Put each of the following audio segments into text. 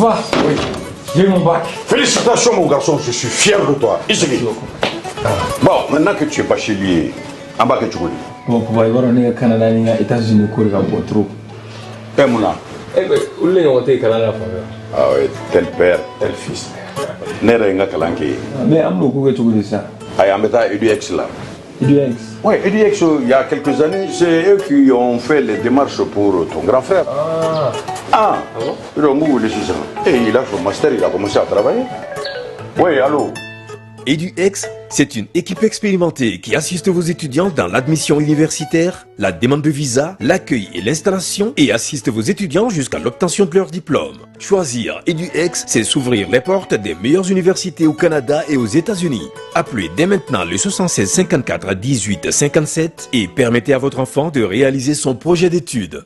Papa, oui, j'ai eu mon bac. Félicitations mon garçon, je suis fier de toi. Isegi. Bon, maintenant que tu es bachelier, en bas que tu connais. Bon, papa, il va aller au Canada, aux États-Unis, il va trop. Et Mouna. Eh bien, où est-ce que tu es au Canada? Ah oui, tel père, tel fils. N'est-ce pas Kalanké? Mais Amlo, tu dis ça? Ah, il y a EduX là. EduX? Oui, EduX, il y a quelques années, c'est eux qui ont fait les démarches pour ton grand frère. Ah bon? Et il a fait un master, il a commencé à travailler. Oui, allô? EduX, c'est une équipe expérimentée qui assiste vos étudiants dans l'admission universitaire, la demande de visa, l'accueil et l'installation et assiste vos étudiants jusqu'à l'obtention de leur diplôme. Choisir EduX, c'est s'ouvrir les portes des meilleures universités au Canada et aux États-Unis. Appelez dès maintenant le 76 54 18 57 et permettez à votre enfant de réaliser son projet d'études.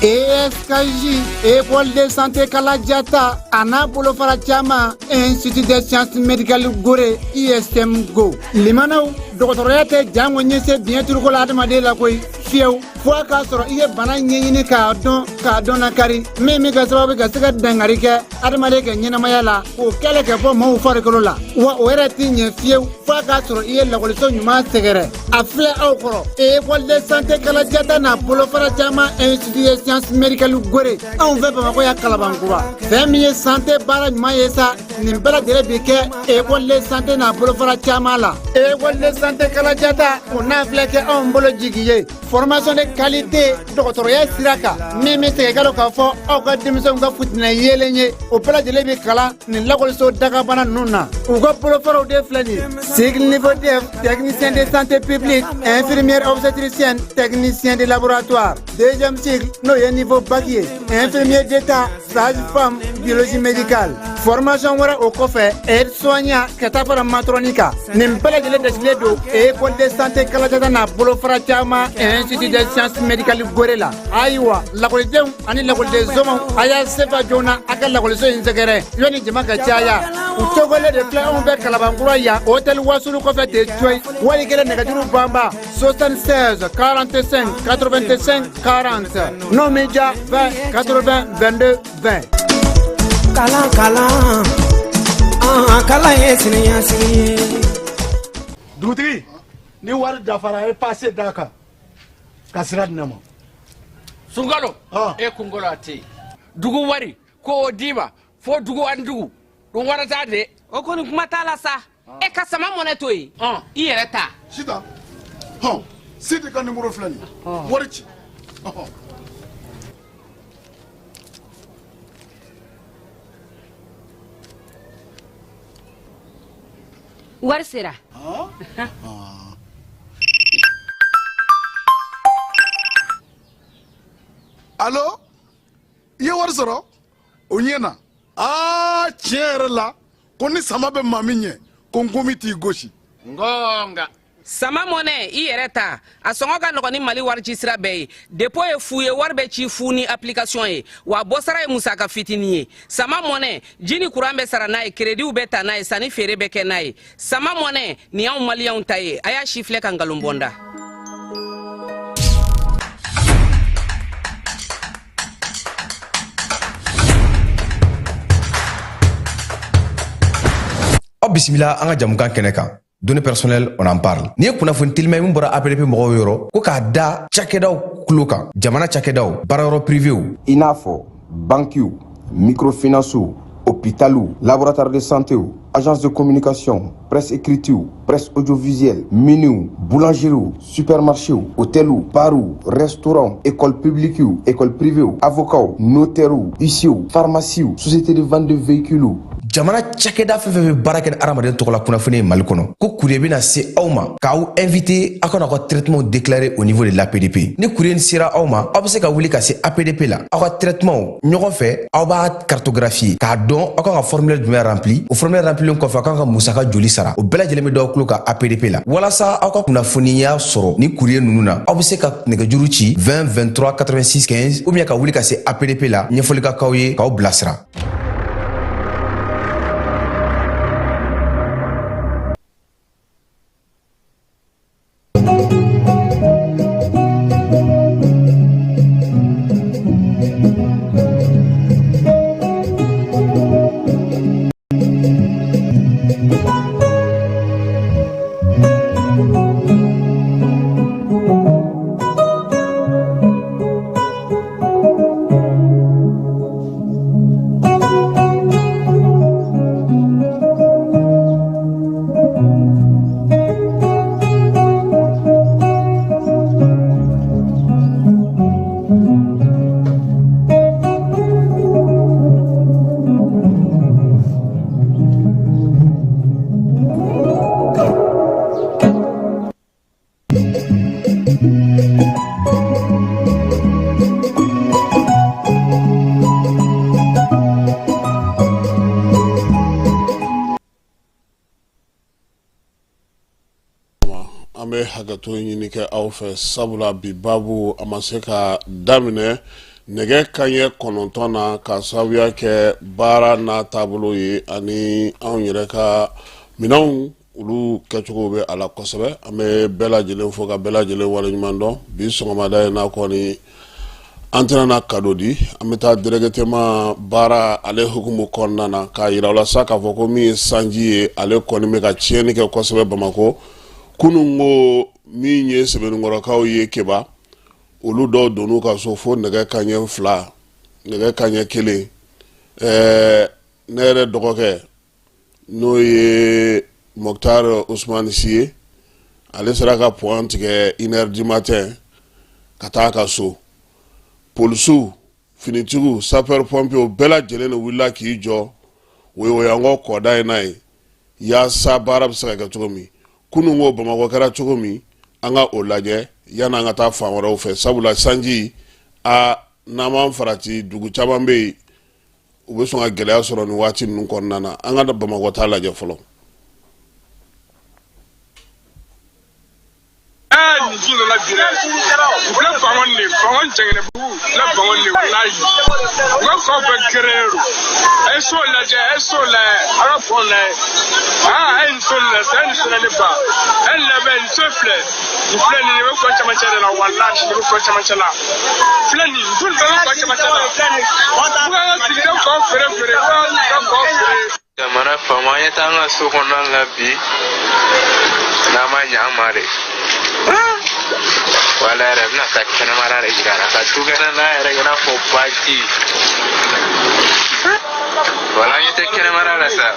ESKJ, École de santé Kaladiata, Ana Bolofara Chama, Institut de sciences médicales Gorée, ISM Go. Limanaou, doctorate Jamonyese bien turcolade Madela Koi, Fiau, Fois Castro, Ie Banani Cardon, Cardona Cari, Meme Gasawa Gasaka Dangarika, Adamareka Yenamayala, ou Kalaka Pomo Faricolola, ou Eratin Fiau, Fois Castro, Ie la Colson Yuma Segere, Afle Okoro, École de santé Kaladiata, Na Bolofara Chama, Institut de sciences médicales Gorée, on veut pas voir Kalabangura. Famille santé barrage Maïsa, Nimbala de Rebeke, École de santé Na Bolofara Chamala, École de santé Kaladiata, on a flecké en Bologigi, formation de qualité, doctorat Siraka, Mimi Segalokafo, Oka Dimson Gafutna Yelenye, au plat de Lebekala, Nilakolso Dagabana Nuna, Ugo Polofaro de Flani, Sigle niveau DEF, technicien de santé publique, infirmière obstétricienne, technicien de laboratoire, deuxième cycle, Noye niveau baguier, infirmière d'état, sage-femme, biologie médicale, formation au coffre, aide-soignant, catapara matronica, Nimbala de l'Edesledo, école de santé Kaladana, Bolofara Chama, Institut de sciences médicales Gorela, Aïwa, la Colisée, Annie la Colisée Zoma, Aya Sefa Jona, Akal la Colisée Inzagere, Yoni Jimaka Chaya, Utogole de Fleur en Bec Kalabanguraya, Hôtel Wasulu Coffet de Choi, Waligele Negaturu Bamba, 76 45 85 40, non média 20 80 22 20. Kalan, Kalan yes, Doutri, ni wari dafara e passé Dakar. Kasira dinamo. Sungalo, e kungolo ati. Dugu wari, ko diba, fo dugu andugu. Dun wara tade. O koni kuma tala sa. E kasama moneto yi. I yere ta. Sita. Sita kan numéro flani. Warichi. Wari sera. Allô? Ye wari sɔrɔ? O ɲɛna. Tiɲɛ yɛrɛ la, ko ni sama bɛ maa min ɲɛ, ko n komi t'i gosi. Ngonga. Sama mɔnɛ i yɛrɛ ta a sɔngɔ ka nɔgɔn ni Mali warici sira bɛɛ ye dépôt ye fu ye wari bɛ ci fu ni application ye wa bɔsara ye musaka fitinin ye sama mɔnɛ ji ni courant bɛ sara n'a ye crédit bɛ ta n'a ye sanni feere bɛ kɛ n'a ye sama mɔnɛ ni y'anw maliyɛnw ta ye a y'a si filɛ ka nkalon bɔ n da. Bismillah, an ka jamukan kɛnɛ kan. Données personnelles, on en parle. Ni ye kunnafoni teliman min bɔra APDP mɔgɔw yɔrɔ ko k'a da cakɛdaw kulo kan jamana cakɛdaw baarayɔrɔ privéw i n'a fɔ banquiw microfinancew hôpitaux laboratoire de santé agence de communication presse écrite presse audiovisuelle miniw boulangeries supermarchés hôtels bars restaurants écoles publiques écoles privées avocats notaires huissiers pharmacies sociétés de vente de véhicules jamana cakɛda fɛn fɛn bɛ baara kɛ ni adamaden tɔgɔ la kunnafoni ye Mali kɔnɔ ko courrier bɛna se aw ma k'aw invité aw kana aw ka traitement déclaré au niveau de l'APDP ni courrier sera aw ma aw bɛ se ka wuli ka se APDP la aw ka traitement ɲɔgɔn fɛ aw b'a cartographier k'a dɔn aw kan ka formulaire jumɛn rempli o formulaire remplilen kɔfɛ aw kan ka musaka joli sara o bɛɛ lajɛlen bɛ d'aw tulo kan APDP la walasa aw ka kunnafoniya sɔrɔ ni courrier ninnu na aw bɛ se ka nɛgɛjuru ci 20 23 86 15 ou bien ka wuli ka se APDP la ɲɛfɔli ka k'aw ye k'aw bilasira. bɛ hakɛto ɲini kɛ aw fɛ sabula bi babu a ma se ka daminɛ nɛgɛ kanɲɛ 9 na ka sababuya kɛ baara n'a taabolo ye ani anw yɛrɛ ka minɛnw olu kɛcogo bɛ a la kosɛbɛ an bɛ bɛɛ lajɛlen fo ka bɛɛ lajɛlen waleɲuman dɔn bi sɔgɔmada in na kɔni an tɛna kado di an bɛ taa directement baara ale hukumu kɔnɔna na k'a yira aw la sa k'a fɔ ko min ye sanji ye ale kɔni bɛ ka tiɲɛni kɛ kosɛbɛ Bamako kunun ko min ye sɛbɛnnikɔrɔkaw ye keba olu dɔw donn'u ka so fo nɛgɛ kanɲɛ 2 nɛgɛ kanɲɛ 1 ne yɛrɛ dɔgɔkɛ n'o ye Mokhtar Ousmane Si ye ale sera ka point tigɛ 1h du matin ka taa ka so polisiw finitigiw sapeur pompier bɛɛ lajɛlen de wulila k'i jɔ woyoyanko kɔda in na ye yaasa baara bɛ se ka kɛ cogo min kunun ko Bamako kɛra cogo min an ka o lajɛ yanni an ka taa fan wɛrɛw fɛ sabula sanji n'an m'an farati dugu caman bɛ yen u bɛ sɔn ka gɛlɛya sɔrɔ nin waati ninnu kɔnɔna na an ka Bamako ta lajɛ fɔlɔ. Nijin la dire la bangon ne bangon jengene bu la bangon ne layi ngo ko be kerero e so la ara fon la en so la sen ne ba en la ben so fle ni fle ni ko chama chama la wallahi ni ko chama chama fle ni dun ko chama chama wa si ko fere ko Mana famanya tanga so kono la bi na ma nyamare wala na ka kana mara re gara ka tugana na re gara fo party wala yete kana mara la sa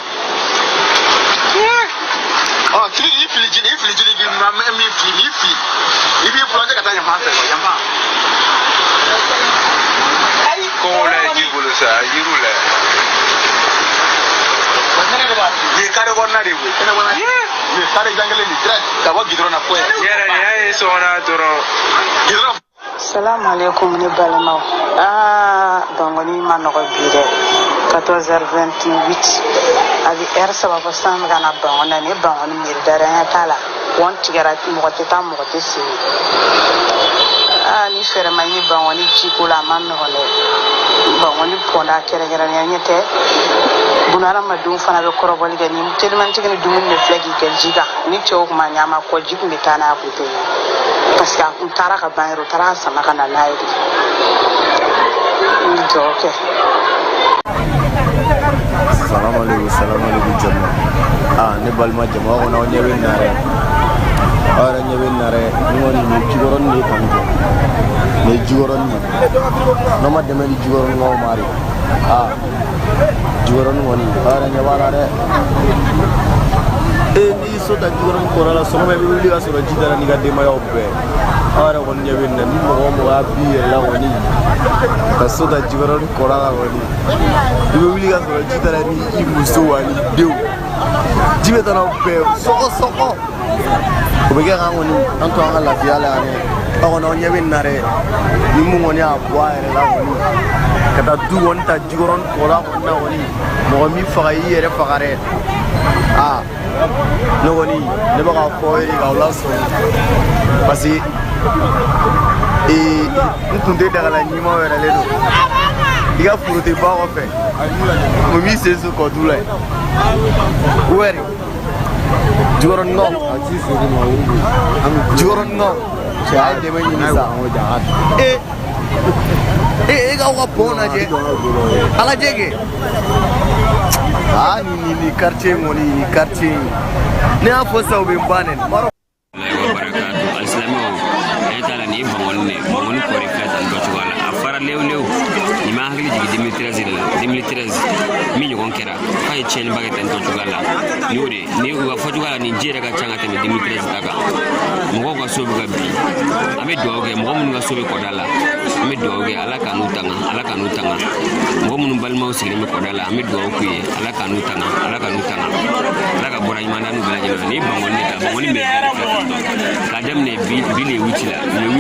oh tri ifili bi ma mi fi ibi project ka tanya mata ko yamba ai ko la jibulu sa yirula ye kare gonna de we kana wana ye kare jangale ni direct ka wa gidro na ko yere so na doro gidro Salam alaikum ni balama dongoni manoko bire 14h28 abi sababa sam gana bangona ni bangoni mirdara tala won tigara mogote ta mogote si ni fere mani bangoni chikula manno le bangoni ponda kere nyete bunara madum fana be korobali gani telman tigani dumun ne flagi keljiga ni chow ma nyama ko jiku mitana ku te parce que tara ka banero tara sama kana nayi ni joke Assalamu alaikum jama ne balma jama ko na nyewe nare ara nyewe nare ni woni ni jigoron ni kanjo ni jigoron ni no ma deme ni jigoron no mari jigoron woni ara nyawala re ni so da jigoron ko la so me bi ga so jidara ni ga de ma yobbe ara won nyewe na ni mo abi la woni ka so da jigoron ko la woni bi wuli ga so jidara ni imuso wani dew jibe tana be soko ubega ngoni anto anga la fiala ane ako na nyewe nare ni mu ngoni abwa ere la woni kata du won ta jigoron ko la wona woni mo mi faga yere fagare no woni ne ba ko eri ga la so pasi ntunde daga la nyima wera le do diga furote ba ko fe mo mi seso ko dule weri jigoron no jigoron no sai de men ni sa o jahat ga wa pona je ala jege ni quartier moni ni quartier ne a fosa be banen maro barakatu alislamo etala ni bongoni ko refleta ndo chwala afara lew ni ma hakili jigi 2013 mi nyon kera fay chen bagete ndo chwala ni wa fojugala ni jere ga changa te 2013 daga mo ko so bi gabi ame doge mo mun ga so be ko dala ame doge ala kanu tanga mo mun balma usiri mi ko dala ame doge ku ye ala kanu tanga ala ka bora imanda nu bela jelo ni bongoni me kadam ne bile witila le 8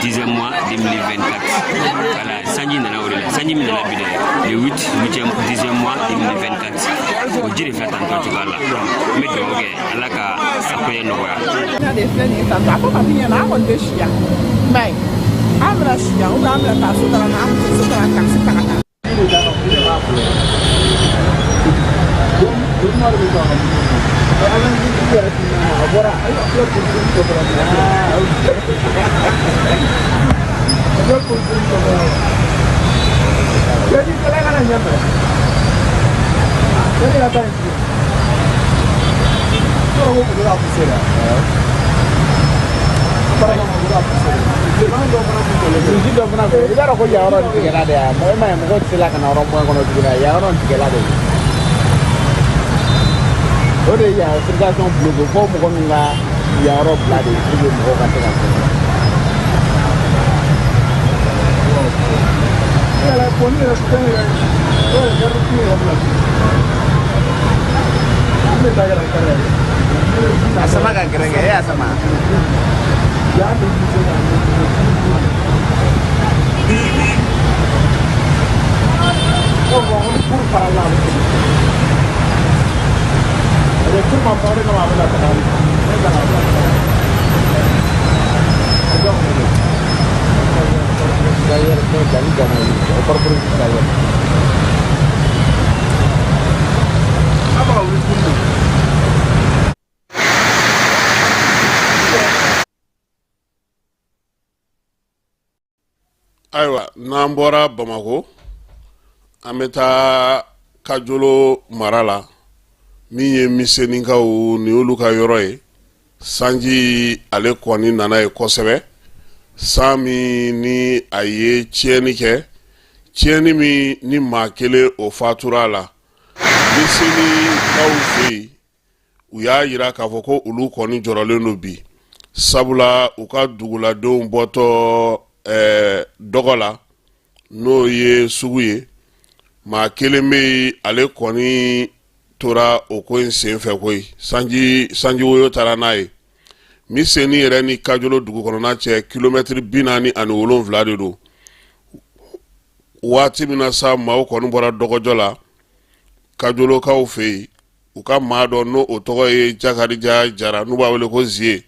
10e mois 2024 ala sanji nana ore la sanji mi nana bide le 10e mois 2024 o jiri feta en tout cas là mais donc ala ka akoye no ya na de flani ta ta ko ka binya na ko de shia mai amra shia o amra ta so ta na so ta ka se ta ka Ode ya circulation bloquée fo mo ko nga ya ro blade ko mo ka ta ka la pone la stella o ya ro ki o blade me ta ga ka sama ka grenge ya sama ya de o por para lá itu mampu dengan apa nak tahu? Saya tak tahu. Saya jadi jangan oper saya. Apa ulis ini? Aywa, nambora Bamako, ameta Kajolo Marala. Min ye misɛnninkaw ni olu ka yɔrɔ ye sanji ale kɔni nana ye kosɛbɛ san min ni a ye tiɲɛni kɛ tiɲɛni min ni maa kelen o fatura la misɛnninkaw fɛ yen u y'a yira k'a fɔ ko olu kɔni jɔrɔlen don bi sabula u ka duguladenw bɔtɔ dɔgɔ la n'o ye sugu ye maa kelen bɛ yen ale kɔni tora o ko in senfɛ koyi sanji woyo taara n'a ye misɛnni yɛrɛ ni Kajolo dugu kɔnɔna cɛ kilomɛtiri 47 de don waati min na sa maaw kɔni bɔra dɔgɔjɔ la Kajolokaw fɛ yen u ka maa dɔ n'o o tɔgɔ ye Jakarija Jara n'u b'a wele ko Zie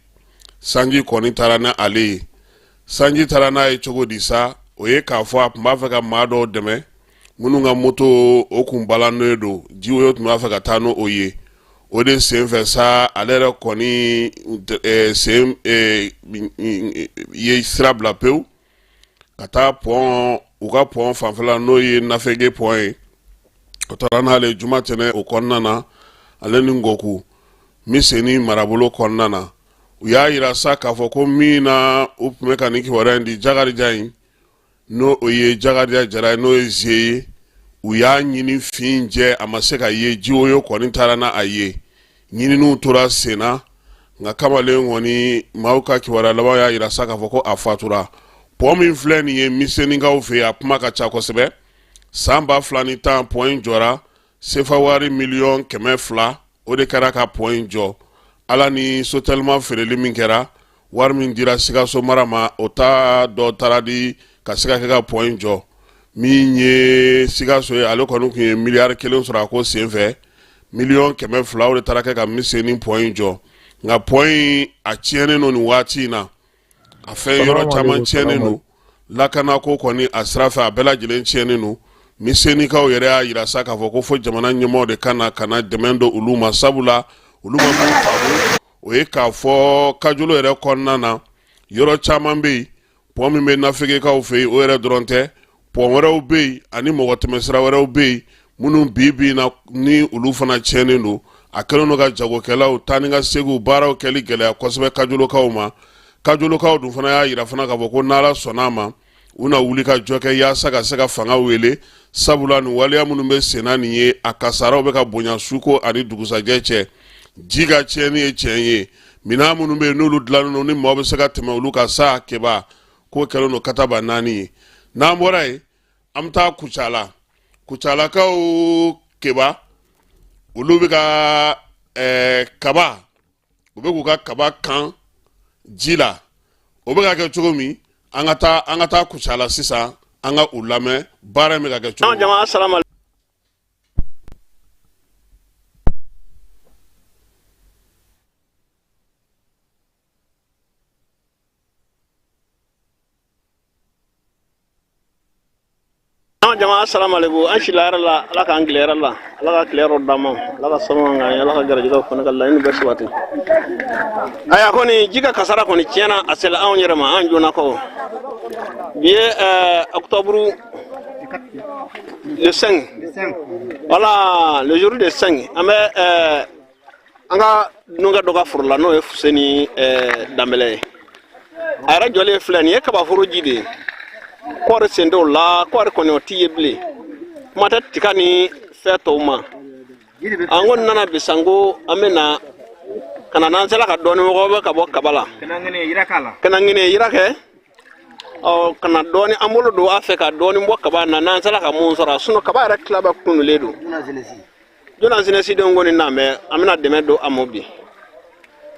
sanji kɔni taara n'ale ye sanji taara n'a ye cogo di sa o ye k'a fɔ a tun b'a fɛ ka maa dɔw dɛmɛ minnu ka moto o kun balannen don jiwoyo tun b'a fɛ ka taa n'o ye o de senfɛ sa ale yɛrɛ kɔni sen ye sira bila pewu ka taa pɔn u ka pɔn fanfɛla n'o ye Nafege pɔn ye o taara n'ale juma tɛnɛ o kɔnɔna na ale ni Ngɔku misɛnni marabolo kɔnɔna na u y'a yira sa k'a fɔ ko min na u tun bɛ ka nin kibaruya in di Jakarija in n'o ye Jakarija Jara n'o ye Zie ye u y'a ɲini fin jɛ a ma se ka ye jiwoyo kɔni taara n'a a ye ɲininiw tora senna nka kamalen kɔni maaw ka kibaruya laban y'a yira sa k'a fɔ ko a fatura pɔn min filɛ nin ye misɛnninkaw fɛ yen a kuma ka ca kosɛbɛ san 2010 pɔn in jɔra sefa wari miliyɔn 200 o de kɛra ka pɔn in jɔ ala ni sotelima feereli min kɛra wari min dira Sikaso mara ma o ta dɔ taara di ka se ka kɛ ka pɔn in jɔ min ye Sikaso ye ale kɔni tun ye miliyari 1 sɔrɔ a ko senfɛ miliyɔn 200 o de taara kɛ ka misɛnnin pɔn in jɔ nka pɔn in a tiɲɛnen don nin waati in na a fɛn yɔrɔ caman tiɲɛnen don lakanako kɔni a sira fɛ a bɛɛ lajɛlen tiɲɛnen don misɛnnikaw yɛrɛ y'a yira sa k'a fɔ ko fo jamana ɲɛmɔgɔw de kana dɛmɛ don olu ma sabula olu ma faamu o ye k'a fɔ Kajolo yɛrɛ kɔnɔna na yɔrɔ caman bɛ yen pɔn min bɛ Nafegekaw fɛ yen o yɛrɛ dɔrɔn tɛ pɔn wɛrɛw bɛ yen ani mɔgɔ tɛmɛsira wɛrɛw bɛ yen minnu bi na ni olu fana tiɲɛnen don a kɛlen don ka jagokɛlaw taa ni ka segiw baaraw kɛli gɛlɛya kosɛbɛ Kajolokaw ma Kajolokaw dun fana y'a yira fana k'a fɔ ko n'Ala sɔnna a ma u na wuli ka jɔ kɛ yaasa ka se ka fanga wele sabula nin waleya minnu bɛ senna nin ye a kasaraw bɛ ka bonya suko ani dugusajɛ cɛ ji ka tiɲɛni ye tiɲɛ ye minan minnu bɛ yen n'olu dilannen don ni maaw bɛ se ka tɛmɛ olu ka sa kɛba k'o kɛlen don kataba 4 ye n'an bɔra yen an bɛ taa Kucalakaw kɛba olu bɛ ka kaba u bɛ k'u ka kaba kan ji la o bɛ ka kɛ cogo min an ka taa Kucala sisan an ka u lamɛn baara in bɛ ka kɛ cogo jama assalamu alaikum jama assalamu alaikum an shilara la ala ka anglera la ala ka klero dama ala ka sama nga ala ka garajiga ko na la ni beswati aya ko ni jiga kasara ko ni tiena asela an yerema an jona ko bien octobre le 5 voilà le jour de 5 ame anga nunga doga furla no e fuseni damele ara jole flani e ka ba furu jide kore sendo la kore kono tiyeble mata tikani feto ma angon nana bisango amena kana nansala ka doni mo ka bo kabala kana ngene yirake o kana doni amolo do afeka doni mo kabana nansala ka munsara suno kabara klaba kunu ledo jona zinesi do ngoni name amena demedo amobi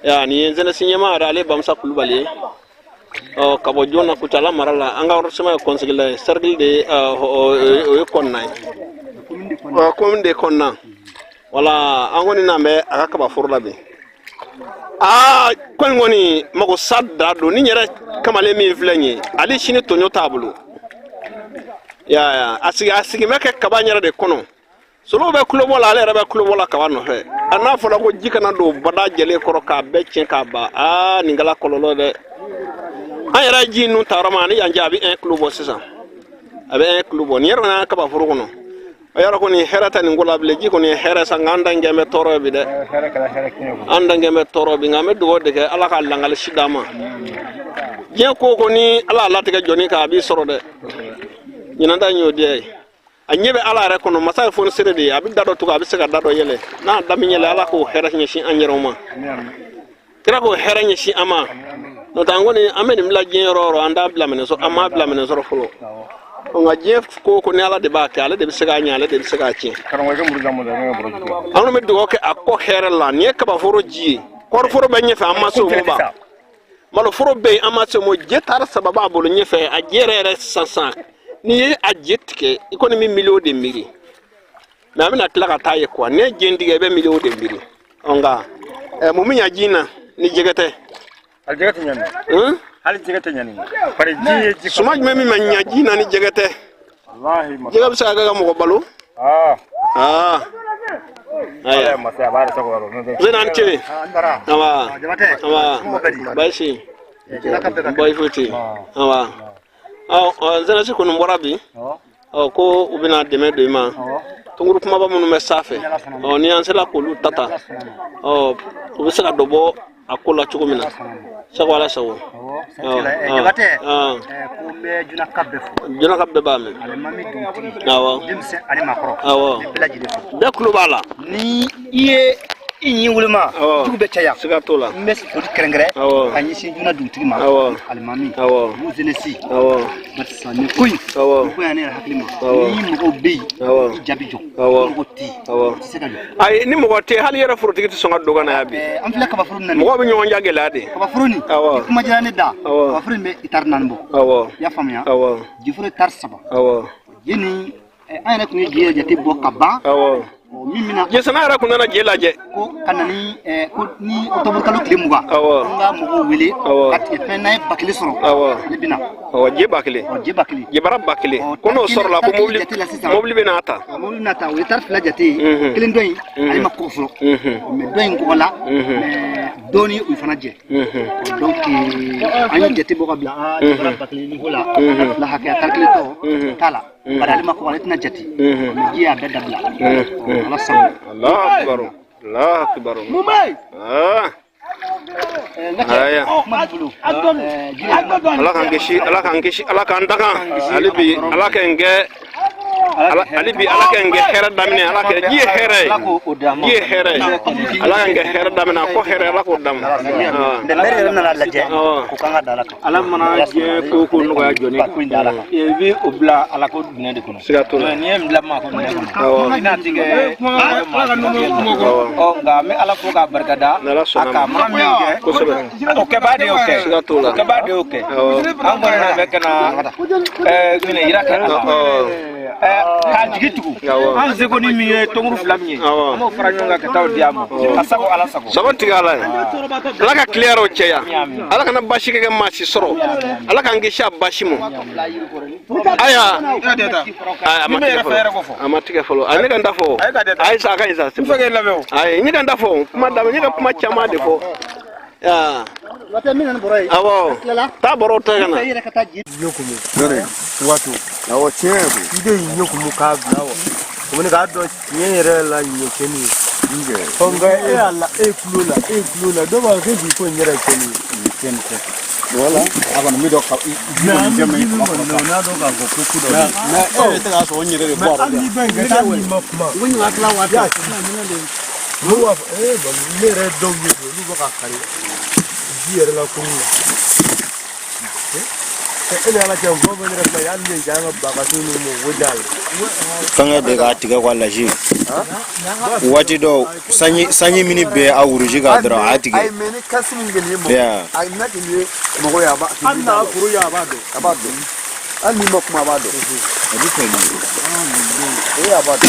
ya ni zinesi nyama ada le bamsa kulubali o kabo jona kutala marala anga sama conseiller cercle de o konna commune de konna wala angoni nambe aka kaba furla be kon ngoni mako sadda do ni nyere kamale mi vlenye ali shini tonyo tabulu ya asigi meke kaba nyere de kono solo be klubo la ale be klubo la kaba no he ana fola ko jikana do bada jele koro ka be chen ka ba ningala kololo de ayara jinu taramani yanjabi un club sisa abe un club ni yerna ka ba furu kono ayara ko ni herata ni ngola bleji ko ni hera sanganda ngeme toro bi de anda ngeme toro bi ngame do de ke ala ka langal sidama je ko ni ala la tege joni ka bi soro de nyinanda nyodi anyebe ala re kono masa fon serede abi dado to abi sega dado yele na dami nyele ala ko hera nyi anyeroma tira ko hera nyi ama no tangoni ameni mlaje roro anda blamene so ama blamene so folo nga jef ko ni ala de ba ka ala de sega nyaale de sega chi anu me do ke akko herela ni ka ba foro ji kor foro be nyefe amma so mo ba malo foro be amma so mo jetar sababa bolo nyefe a jerere sansan ni a jetke economy million de miri na amina klaka taye ko ne jendige be million de miri onga mo minya jina ni jegete aljegete nyani hal jegete nyani pare ji sumaj memi manya jina ni jegete wallahi ma jegab sa ga mo balu aya ma sa bare so ko zenan ci andara awa baisi boy futi awa zena ci ko no morabi ko ubina deme de ma tunguru kuma ba munu mesafe ni ansela ko lu tata ubisa dobo akola chukumina sagwala sawo jabate ko me juna kabbe ba me awa dimse ani makro awa de klubala ni iye inyi wulma tugbe chaya siga tola mes fodi krengre anyi si juna dutigi ma almami mu zenesi matsa ni kuy ko yani haklima ni mo be jabijo ko ti siga ay ni mo te hal yara furutigi to songa doga na yabi am fila ka ba furun nan mo be nyon jagelade ka ba furuni kuma jani da ka furun be itarnan bo ya famya jifure tar saba yini ayna ko je jati bo kaba mimina je sana ra kunana je laje ko kanani ko ni otobur kalo klimuga nga mo wili kat fenay bakli soro libina je bakli je barab bakli kono soro la ko mobli benata mobli nata o tar flajati kelen doy ay makko soro me doy ko wala doni u fanaje donc ani jati bo kabla barab bakli ni hola la hakya kalkle to kala badal makko wala tina jati ji ya bedabla Allah akbar mumay aya ala kan geshi ala kan daga alibi ala kan ge ali bi ala ka nge hera damine ala ka ji hera ala ka nge hera damine ko hera ala ko dam de mere na la je ko kanga dala ala mana je ko no ya joni e bi obla ala ko dine de kono siga to ni em la ma ko ne ko ina tige o nga me ala ko ga barkada aka ma mi ge o ke ba de o ke siga to la ke ba de o ke an ko na be kana ne ira ka ka jigitugu an se ko ni mi tongru flamye mo fara nyonga ka taw diamo asako ala sako sabati ala ala ka clear o cheya ala kana bashi ke ma si soro ala ka ngi sha bashi mo aya amati ke folo ani kan dafo ay sa ka isa fu ke lawe ay ni kan dafo kuma da ni ka kuma chama de fo ya awo ta boro ta kana yokumu dore watu awo chebu ide yokumu ka nawo kumene ka do nyere la nyekeni nge onga ala klula do ba ke bi ko nyere keni kente wala abana mi do ka na jame na do ka ko ku do na te ga so nyere bo ara ni ben ga ta ni ma woni wa kla wa ta no wa ba mere do ni lu ba ka kare diere la kumula ele ala ke ngo ben rek ya ni janga ba ka tunu mo wodal fanga de ga tiga wala ji wati do sanyi mini be awuruji ga dra atige ay meni kasmin ngel yemo ya ay nati ni mo go ya ba anna furu ya ba do anni mo kuma ba do adi ko ni ya ba do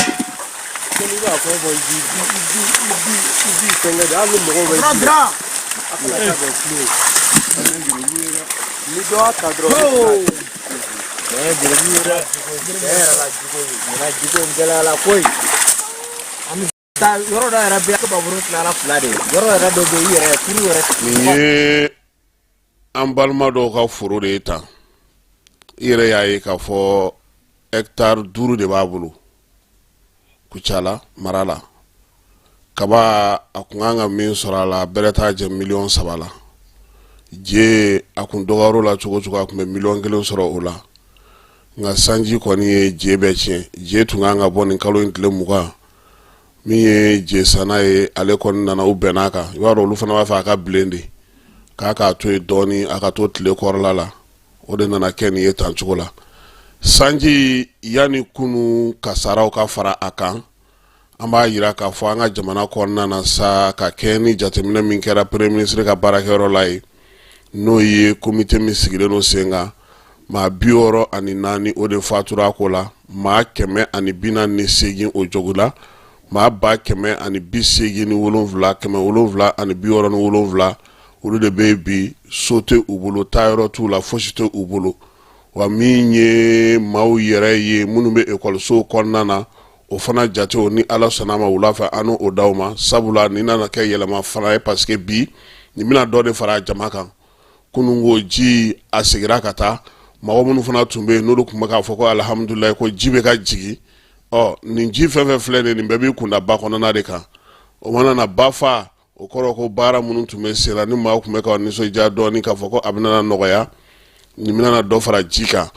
keni ba ko bo ji tenga da lu mo go ba dra akala ba flu ni do ka dro dirira era la jigo ngela la koi ami ta yoro da rabbi ko baburu na la flade yoro da do be yere kuru yere ni ambalma do ka furu de ta ire yayi ka fo hectare duru de babulu kuchala marala kaba akunganga min sorala bereta je million sabala je akun dogaro la chogo akun million kelen soro ola nga sanji koni je beche je tunganga boni kalo intle muka mi je sanaye ale kon nana ubenaka yaro lu fana wa fa ka blende ka to doni aka to tle korlala ode nana ken ye tanchugola sanji yani kunu kasarao ka fara akan amba yira ka fo anga jamana kon nana sa ka keni jatemina min kera premier ministre ka barakero lai no ye comité misigile no senga ma bioro ani nani ode fatura kola ma keme ani bina ni segin o jogula ma ba keme ani bisegin ni wolonvla keme wolonvla ani bioro no wolonvla olu de baby sote ubulu tayro tu la foshite ubulu wa minye mau yere ye munube école so konnana o fana jate o ni ala sanama ulafa anu o dawma sabula ni nana ke yelema fana parce que bi ni mina do de fara jamaka kunungo ji asigira kata mawo munu fana tumbe no kuma ka foko alhamdulillah ko jibe ka jigi o ni ji fefe flene ni bebi kunda ba kono na deka o mana na bafa o koro ko bara munu tumbe sera ni mawo kuma ka ni so ja do ni ka foko abna na nogoya ni mina na do fara jika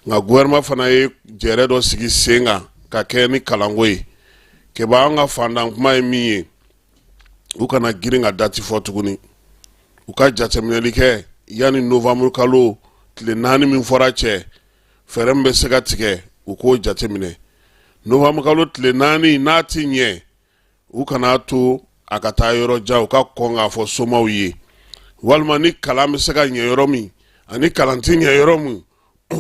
nga gouvernement fana ye jere do sigi senga ka ke ni kalangoy ke ba nga fanda kuma emiye u kana giringa dati fotuguni u ka jatemneli ke yani novembre kalo tile nani min fora che ferembe sega tike u ko jatemine novembre kalo tile nani nati nye u kana to akata yoro ja u ka konga fo somawiye walma ni kalame sega nye yoro mi ani kalanti nye yoro mu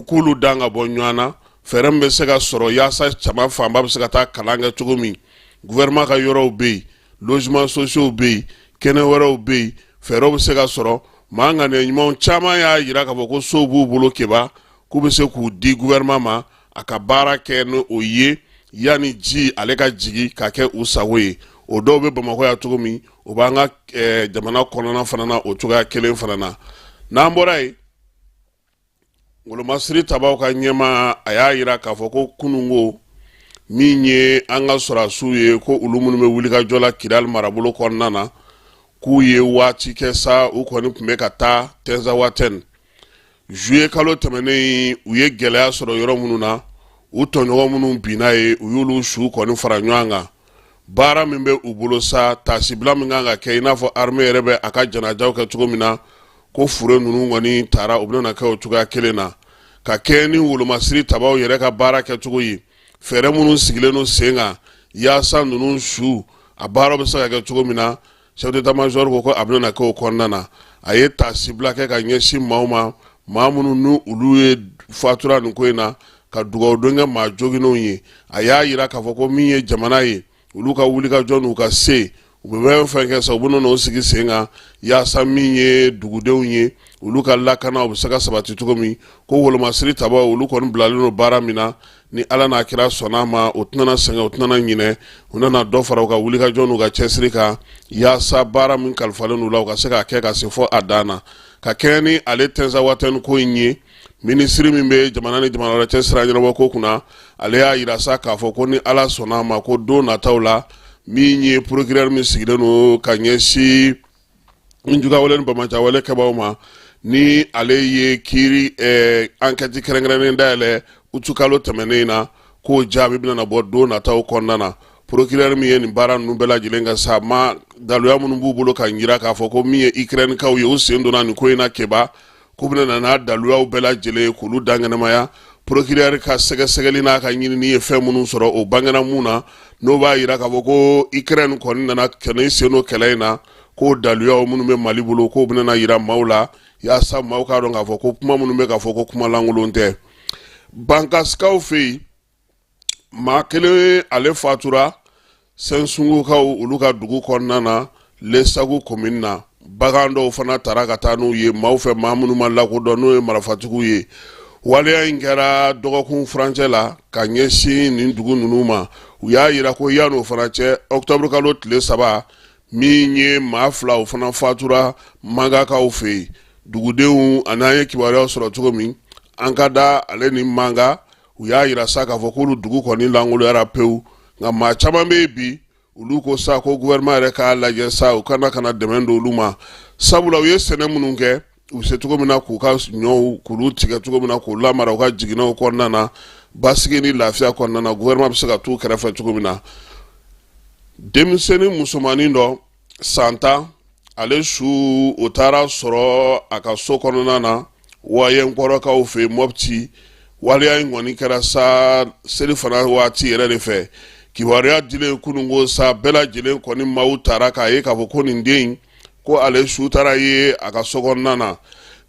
kulu danga bonyana ferembe sega soro yasa chama famba sega ta kalanga chugumi gouvernement ka yoro be logement sociaux be kene woro be fero sega soro manga ne nyimo chama ya yira ka boko sobu bolo keba ku be se ku di gouvernement ma akabara ken oye yani ji aleka jigi ka ke usawe o do be bamako ya chugumi o banga jamana konona fanana o chuga kelen fanana na mborai ngolo masiri tabaw ka nyema aya yira ka foko kunungo minye anga sora suye ko ulumunu me wulika jola kidal marabulo konnana ku ye wati kesa u koni kumbe kata tenza waten juye kalo temene uye gelaya soro yoro mununa u tɔɲɔgɔn minnu binna ye u y'olu su kɔni fara ɲɔgɔn kan baara min bɛ u bolo sa tasibila min kan ka kɛ i n'a fɔ armée yɛrɛ bɛ a ka janajaw kɛ cogo min na ko fure ninnu kɔni taara u bɛna kɛ o cogoya kelen na ka kɛ ni wolomasiri tabaw yɛrɛ ka baara kɛ cogo ye fɛɛrɛ minnu sigilen no sen kan yaasa ninnu su a baara bɛ se ka kɛ cogo min na chef d'état-major ko ko a bɛna kɛ o kɔnɔna na a ye tasibila kɛ ka ɲɛsin maaw ma maa minnu ni olu ye fatura nin ko in na ka dugawu don kɛ maa joginenw ye a y'a yira k'a fɔ ko min ye jamana ye olu ka wulikajɔ n'u ka se u bɛ fɛn kɛ sa u bɛ n'o sigi sen kan yaasa min ye dugudenw ye olu ka lakana u bɛ se ka sabati cogo min ko wolomasiri tabaw olu kɔni bilalen no baara min na ni ala n'a kira sɔnna ma o tɛna sɛgɛn o tɛna ɲinɛ u nana dɔ fara u ka wulikajɔ n'u ka cɛsiri kan yaasa baara min kalifalen n'u la u ka se k'a kɛ ka se fɔ a dan na ka kɛɲɛ ni ale tɛnsa watɛni ko in ye minisiri min bɛ jamana ni jamana wɛrɛ cɛ sira ɲɛnabɔ ko kunna ale y'a yira sa k'a fɔ ko ni ala sɔnna ma ko don nataw la min ye procureur min sigilen no ka ɲɛsin njugawale ni bamajawale kɛbaw ma ni ale ye kiiri enquête kɛrɛnkɛrɛnnen dayɛlɛ utu kalo tɛmɛnen na k'o jaabi bɛna bɔ don nataw kɔnɔna na procureur min ye nin baara ninnu bɛɛ lajɛlen ka sa ma daluya minnu b'u bolo ka yira k'a fɔ ko min ye Ukraine kaw ye u sen donna nin ko in na kɛba k'u bɛna n'a daluyaw bɛɛ lajɛlen k'olu daŋɛnɛmaya procureur ka sɛgɛsɛgɛli n'a ka ɲinini ye fɛn minnu sɔrɔ o bangena mun na n'o b'a yira k'a fɔ ko Ukraine kɔni nana kɛnɛ sen n'o kɛlɛ in na k'o daluyaw minnu bɛ Mali bolo k'o bɛna yira maaw la yaasa maaw k'a dɔn k'a fɔ ko kuma minnu bɛ k'a fɔ ko kuma lankolon tɛ bankasikaw fɛ yen maa kelen ale fatura Sɛnsungukaw olu ka dugu kɔnɔna na Lesagu commune na bagan dɔw fana tara ka taa n'u ye maaw fɛ maa minnu ma lakodɔn n'o ye marafatigiw ye waleya in kɛra dɔgɔkun furancɛ la ka ɲɛsin nin dugu ninnu ma u y'a yira ko yan'o fana cɛ octobre kalo tile 3 min ye maa 2 o fana fatura mangakaw fɛ yen dugudenw ani an ye kibaruyaw sɔrɔ cogo min an ka da ale ni manga u y'a yira sa k'a fɔ k'olu dugu kɔni langoloyara pewu nka maa caman bɛ yen bi olu ko sa ko gouvernement yɛrɛ k'a lajɛ sa u kana dɛmɛ don olu ma sabula u ye sɛnɛ minnu kɛ u se cogo min na k'u ka ɲɔw k'olu tigɛ cogo min na k'u lamara u ka jiginɛw kɔnɔna na basigi ni lafiya kɔnɔna na gouvernement bɛ se ka t'u kɛrɛfɛ cogo min na denmisɛnnin musomanin dɔ san 10 ale su o taara sɔrɔ a ka so kɔnɔna na wayenkɔrɔkaw fɛ Mopti waleya in kɔni kɛra sa seli fana waati yɛrɛ de fɛ kibaruya dilen kunungo sa bɛɛ lajɛlen kɔni maaw taara k'a ye k'a fɔ ko nin den ko ale su taara ye a ka so kɔnɔna na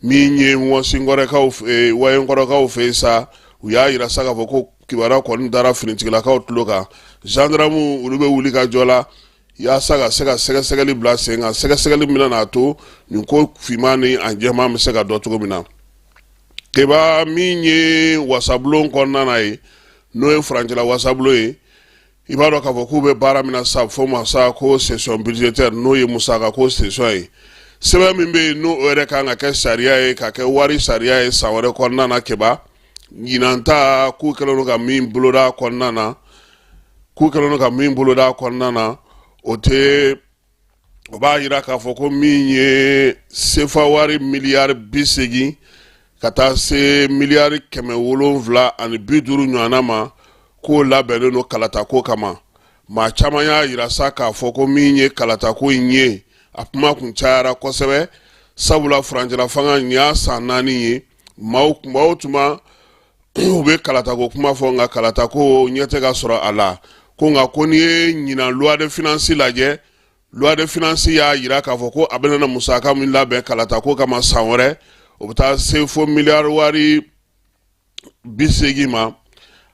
min ye wayenkɔrɔkaw fɛ sa u y'a yira sa k'a fɔ ko kibaruya kɔni dara finitigilakaw tulo kan gendarme olu bɛ wuli ka jɔ la yaasa ka se ka sɛgɛsɛgɛli bila sen kan sɛgɛsɛgɛli min na to nin ko finman ni a jɛman bɛ se ka dɔn cogo min na keba min ye wasabulon kɔnɔna na ye n'o ye furancɛla wasabulon ye i b'a dɔn k'a fɔ k'u bɛ baara min na sa fo ma sa ko session budgétaire n'o ye musaka ko session ye sɛbɛn min bɛ yen n'o yɛrɛ kan ka kɛ sariya ye ka kɛ wari sariya ye san wɛrɛ kɔnɔna na keba ɲinan ta k'u kɛlen don ka min boloda kɔnɔna na o b'a yira k'a fɔ ko min ye sefa wari miliyari 80 ka taa se miliyari 750 ɲɔgɔnna ma k'o labɛnnen don kalatako kama maa caman y'a yira sa k'a fɔ ko min ye kalatako in ye a kuma kun cayara kosɛbɛ sabula furancɛla fanga nin y'a san 4 ye maaw tuma u bɛ kalatako kuma fɔ nka kalatako ɲɛ tɛ ka sɔrɔ a la ko nka ko n'i ye ɲinan loi de finance lajɛ loi de finance y'a yira k'a fɔ ko a bɛna musaka min labɛn kalatako kama san wɛrɛ o bɛ taa se fo miliyari wari 80 ma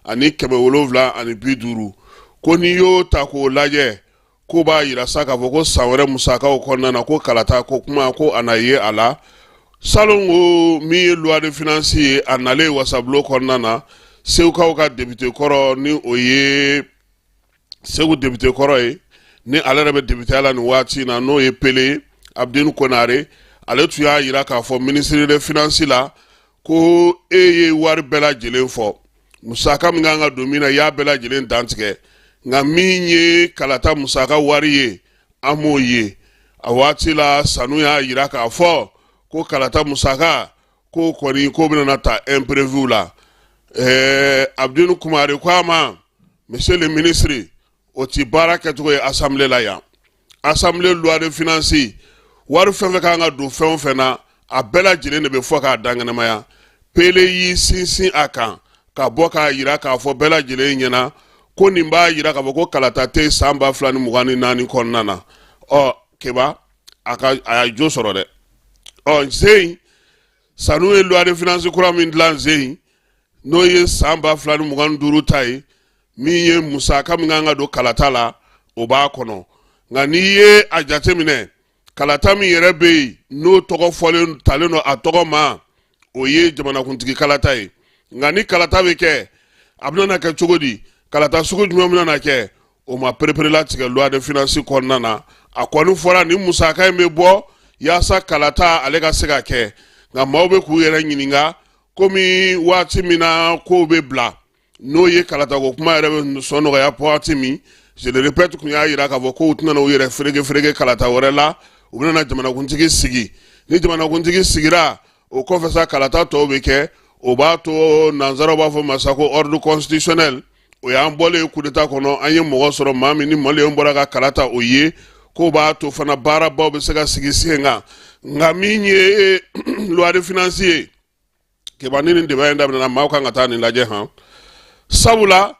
ani 750 ko n'i y'o ta k'o lajɛ ko b'a yira sa k'a fɔ ko san wɛrɛ musakaw kɔnɔna na ko kalata ko kuma ko a na ye a la salon ko min ye loi de finance ye a nalen wasabulon kɔnɔna na segukaw ka député kɔrɔ ni o ye segu député kɔrɔ ye ni ale yɛrɛ bɛ député la nin waati na n'o ye Pele Abdin Konare ale tun y'a yira k'a fɔ ministre de finance la ko e ye wari bɛɛ lajɛlen fɔ musaka min kan ka don min na i y'a bɛɛ lajɛlen dantigɛ nka min ye kalata musaka wari ye an m'o ye a waati la Sanu y'a yira k'a fɔ ko kalata musaka ko kɔni ko bɛna ta imprévu la Abdou Kumari Kwama, monsieur le ministre, au Tibara Ketoué, Assemblée Laya. Assemblée loi de finances, Waru Fenvekanga du Fenfena, a Bella Jilene Befoka Danganamaya, Pele yi Sinsin Akan, Kaboka Iraka for Bella Jilena, Konimba Iraka Boko Kalatate, Samba Flani Mugani Nani Konana. Oh, Keba, Aka Josorode. Oh, Zay, Sanue loi de finances Kuramindlan Zay. No ye Samba Flani Mugan Duru Tai, Miye Musaka Minganga do Kalatala, Oba Kono. Nga niye ajatemine, Kalatami yerebe, no togo folen taleno a togo ma, oye jamana kuntiki Kalatai. Nga ni Kalata weke, abnana ke chogodi, Kalata suku jumemina na ke, o ma prepare tike loi de finances konana, akwanu fora ni Musaka mebo, yasa Kalata alega sega ke, nga maube kuyere nyininga, komi wati mina ko be bla no ye Kalata ko kuma yere sono ya poati mi je le répète ko ya yira ka ko utna no yere frege Kalata worela ubina jamana kuntigi sigi ni jamana kuntigi sigira o confessa Kalata to be ke o ba to nanzaro ba fo masako ordre constitutionnel o ya mbole coup d'état kono anye mo soro mami ni mole mbora ka Kalata o ye ko ba to fana bara ba be sega sigi singa ngaminye loi de financier ke banini de bayenda na mauka ngata ni laje ha sabula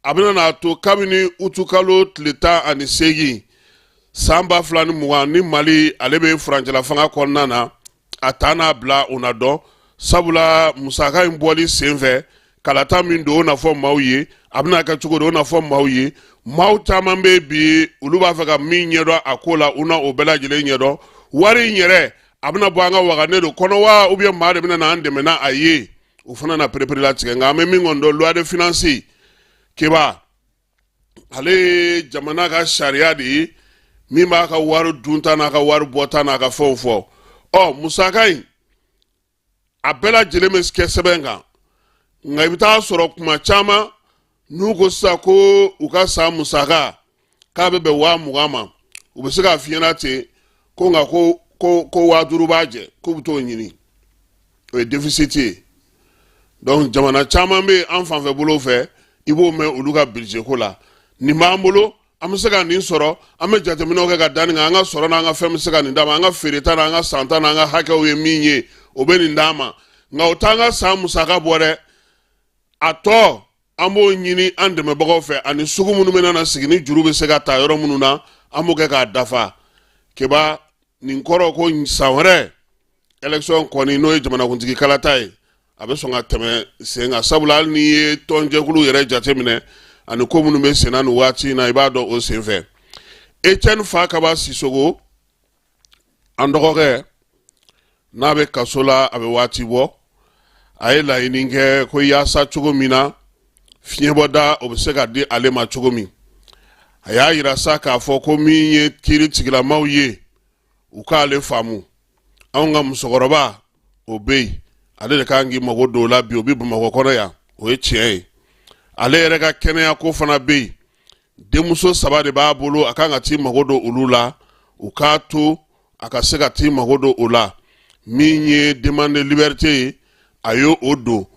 abina na to kamini utukalo tleta ani segi Samba Flani Mugani Mali alebe franjala fanga konnana atana bla unado sabula Musaka imboli senve Kalata mindo na fo mauye abina ka chugo na fo mauye mauta mambe bi uluba faka minyedo akola una obela jile nyedo wari nyere abna bwanga waganedo kono wa ubye maade bina na ande mena aye ufana na prepare la tike ngame mingondo loi de finances keba ale jamana ka sharia di mima ka waru dunta na ka waru bota na ka fofo oh Musakai abela jilemes kesebenga ngabita soro kuma chama nugo sako ukasa Musaka ka bebe wa mugama ubesika fiena te ko nga ko waduru baje ko buto nyini o déficit donc jamana chama be enfant fe bolo fe ibo me oluga budget ko la ni mamolo amsega ni soro ame jatemino ga dani nga soro na nga fem sega ni ndama nga fereta na nga santa na nga haka we minye obeni ndama nga otanga sa Musaka bore ato amo nyini ande me bogo fe ani sugu munu mena na sigini jurube sega ta yoro munu na amo ga dafa keba ninkoro ko sawre election koni no jamana kuntiki Kalatai abe songa teme senga sabula ni tonje kulu yere jatemine ani ko munu me senanu wati na ibado o senve Etienne Fakaba Sisogo andogore nabe kasola abe wati bo ayela ininge ko yasa chugo mina fieboda obsega di alema chugo mi aya yira saka fo ko mi kiri tigila mawye ukale famu aunga musogoroba obey ale de kangi mago dola bi obi bu mago kono ya o eche ale rega kene ya ko fana be demuso sabade ba bolo akanga ti mago do ulula ukato akasega ti mago do ula minye demande liberté ayo odo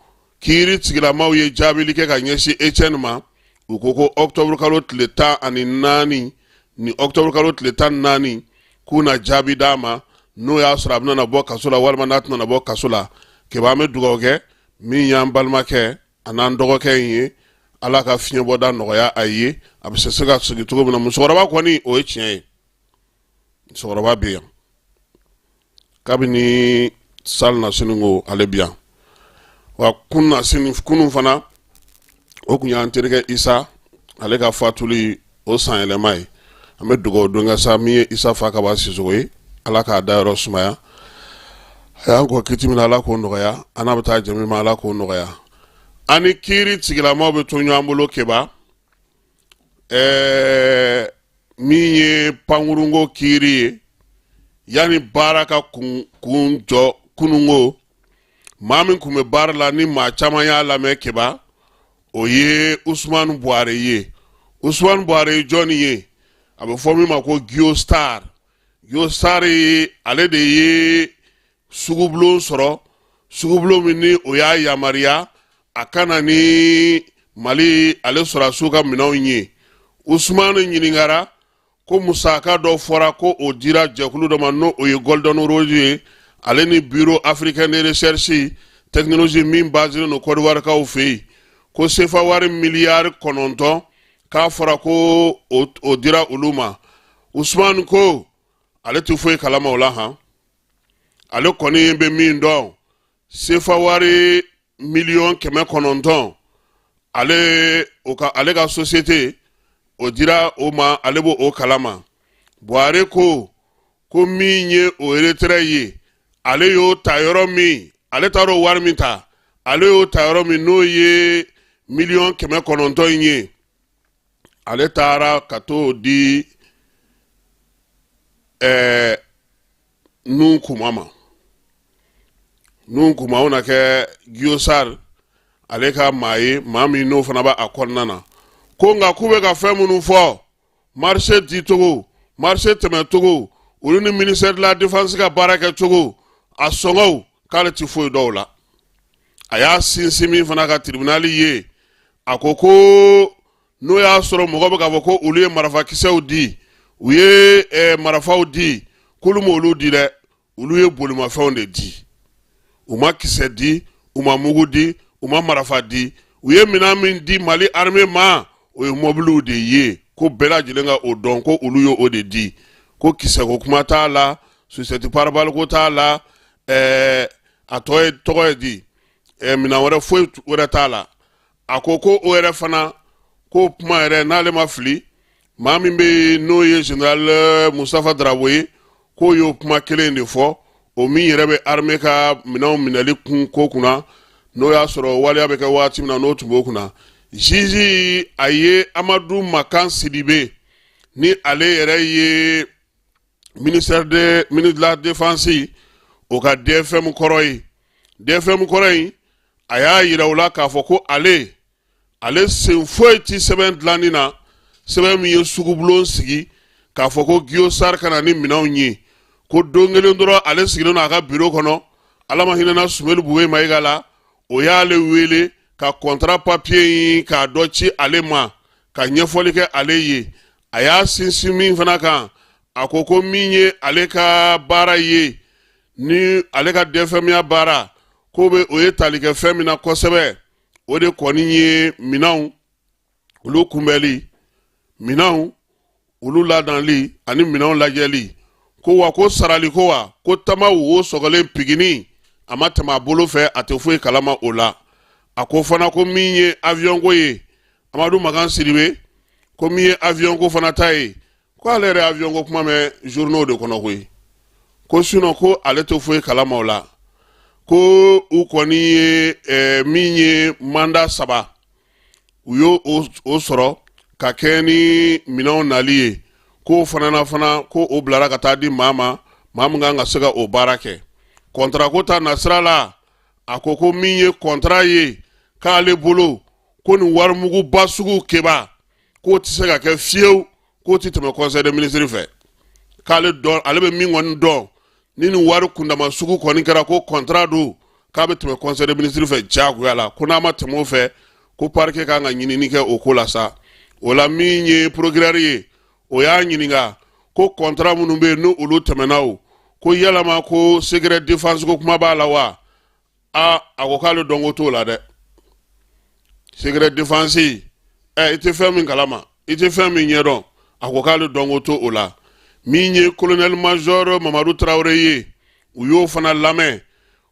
kiri tigila mawye jabili ke ka nyeshi echenma ukoko octobre kalot leta ani nani ni octobre kalot leta nani kuna jabi dama no ya surabna na bo kasula walma natna na bo kasula ke ba me dugoge mi yam balma ke anan dogo ke yi ala ka fiye boda no ya ayi abse sega sugi tugo na musora ko ni o echien sora ba bien kabini salna sinungo ale bien wa kunna sinu kunu fana o kunya anterege Isa ale ka fatuli o san elemai ame dugo dunga sa mi Isa Fakaba Sisogo ala ka dairo sumaya ya ko kitimina ala ko nogaya anabata jami ma ala ko nogaya ani kiri tigila mo be tonyo ambulo keba mi pangurungo kiri yani baraka kunjo kunungo mamin kume barla ni ma chama ya la me keba oye Usman Buhari Johnny ye abe fomi mako Geostar ale de ye sugublo soro sugublo mini oya yamaria a kana ni Mali ale sɔrɔsiw ka minɛnw ye Usmane ɲiningara ko musaka dɔ fɔra ko o dira jɛkulu dɔ ma n'o o ye Golden Rose ye ale ni Bureau africain de recherche technologie min basé no Côte d'Ivoire kaw fɛ yen ko sefa wari miliyari 9 k'a fɔra ko o dira olu ma Usmane ko ale tɛ foyi kalama o la han ale kɔni bɛ min dɔn sefa wari miliyɔn 900 ale ka société o dira o ma ale bo o kalama Buhari ko min ye o retrait ye ale y'o ta yɔrɔ min ale taara o wari min ta ale y'o ta yɔrɔ min n'o ye miliyɔn 900 ye ale taara ka t'o di Nun Kuma ma Nun Kuma o na kɛ Guillaume Sarr ale ka maa ye maa min n'o fana b'a kɔnɔna na ko nka k'u bɛ ka fɛn minnu fɔ marché di cogo marché tɛmɛ cogo olu ni ministère de la défense ka baara kɛ cogo a sɔngɔw k'ale ti foyi dɔw la a y'a sinsin min fana ka tribunal ye a ko n'o y'a sɔrɔ mɔgɔ bɛ k'a fɔ ko olu ye marafakisɛw di u ye marafaw di k'olu ma olu di dɛ olu ye bolimafɛnw de di u ma kisɛ di u ma mugu di u ma marafa di u ye minɛn min di Mali armée ma o ye mobiliw de ye ko bɛɛ lajɛlen ka o dɔn ko olu ye o de di ko kisɛko kuma t'a la société pare-balles ko t'a la a tɔgɔ ye di minɛn wɛrɛ foyi wɛrɛ t'a la a ko o yɛrɛ fana ko kuma yɛrɛ n'ale ma fili maa min bɛ n'o ye général Mustafa Darabo ye k'o y'o kuma kelen de fɔ o min yɛrɛ bɛ armée ka minɛnw minɛli ko kunna n'o y'a sɔrɔ waleya bɛ kɛ waati min na n'o tun b'o kunna juge a ye Amadou Makan Sidibe ni ale yɛrɛ ye ministre de la défense o ka DFM kɔrɔ ye DFM kɔrɔ in a y'a yira o la k'a fɔ ko ale sen foyi ti sɛbɛn dilanni na sɛbɛn min ye sugubulon sigi k'a fɔ ko Guillaume Sarr kana ni minɛnw ye ko don kelen dɔrɔn ale sigilen n'a ka bureau kɔnɔ ala ma hinɛna Sumeli Buwe Mayiga la o y'ale wele ka contrat papier in k'a dɔ ci ale ma ka ɲɛfɔli kɛ ale ye a y'a sinsin min fana kan a ko min ye ale ka baara ye ni ale ka DFM baara ko bɛ o ye tali kɛ fɛn min na kosɛbɛ o de kɔni ye minɛnw olu kunbɛli minɛnw olu ladanli ani minɛnw lajɛli ko wa ko sarali ko wa ko tama wo sɔgɔlen pigini a ma tɛmɛ a bolo fɛ a tɛ foyi kalama o la a ko fana ko min ye avion ko ye Amadou Makan Sidibe ko min ye avion ko fana ta ye ko ale yɛrɛ avion ko kuma mɛn journaux de kɔnɔ koyi ko sinon ko ale tɛ foyi kalama o la ko u kɔni ye min ye mandat 3 u y'o sɔrɔ ka kɛ ni minɛnw nali ye ko fana ko o bilara ka taa di maa min kan ka se ka o baara kɛ contrat ko ta nasira la a ko min ye contrat ye k'ale bolo ko ni warimugu ba sugu keba k'o tɛ se ka kɛ fiyewu k'o tɛ tɛmɛ conseil des ministres fɛ k'ale dɔn ale bɛ min kɔni dɔn ni wari kundama sugu kɔni kɛra ko contrat do k'a bɛ tɛmɛ conseil des ministres fɛ diyagoya la ko n'a ma tɛmɛ o fɛ ko parquet kan ka ɲinini kɛ o ko la sa o la min ye procureur ye o y'a ɲininka ko contrat minnu bɛ yen n'olu tɛmɛna o ko yalama ko secret défense ko kuma b'a la wa a ko k'ale dɔn ko t'o la dɛ secret défense i tɛ fɛn min kalama i tɛ fɛn min ɲɛdɔn a ko k'ale dɔn ko t'o la min ye colonel major Mamadou Traoré ye u y'o fana lamɛn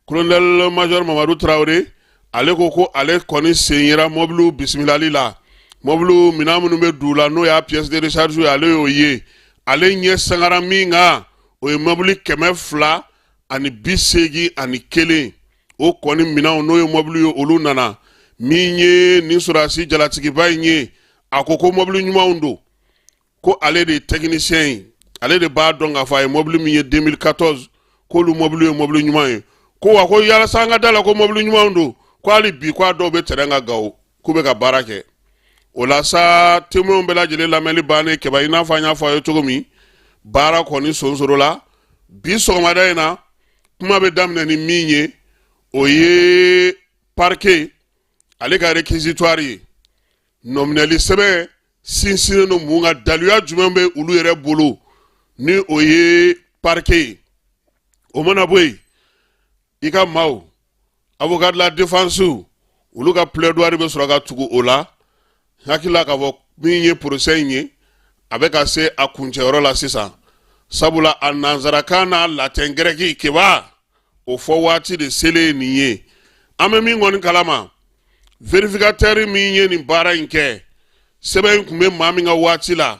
colonel major Mamadou Traoré ale ko ale kɔni sen yera mobiliw bisimilali la mobiliw minɛn minnu bɛ du la n'o y'a pièce de recharge ye ale y'o ye ale ɲɛ sangara min kan o ye mobili 281 o kɔni minɛnw n'o ye mobili ye olu nana min ye nin sɔrɔdasi jalatigiba in ye a ko mobili ɲumanw don ko ale de ye technicien ye ale de b'a dɔn k'a fɔ a ye mobili min ye 2014 k'olu mobili ye mobili ɲuman ye ko wa ko yalasa an ka da la ko mobili ɲumanw don ko hali bi ko a dɔw bɛ terrain ka gawo k'u bɛ ka baara kɛ o la sa témoins bɛɛ lajɛlen lamɛnli bannen kɛba i n'a fɔ an y'a fɔ a ye cogo min baara kɔni sonsoro la bi sɔgɔmada in na kuma bɛ daminɛ ni min ye o ye parquet ale ka réquisitoire ye nominali sɛbɛn sinsinnen no mun ka daluya jumɛn bɛ olu yɛrɛ bolo ni o ye parquet ye o mana bɔ yen i ka maaw avocat de la défense olu ka plaidoirie bɛ sɔrɔ ka tugu o la hakilila k'a fɔ min ye procès in ye a bɛ ka se a kuncɛyɔrɔ la sisan sabula a nanzarakan n'a latin grec kiba o fɔ waati de selen nin ye an bɛ min kɔni kalama vérificateur min ye nin baara in kɛ sɛbɛn in tun bɛ maa min ka waati la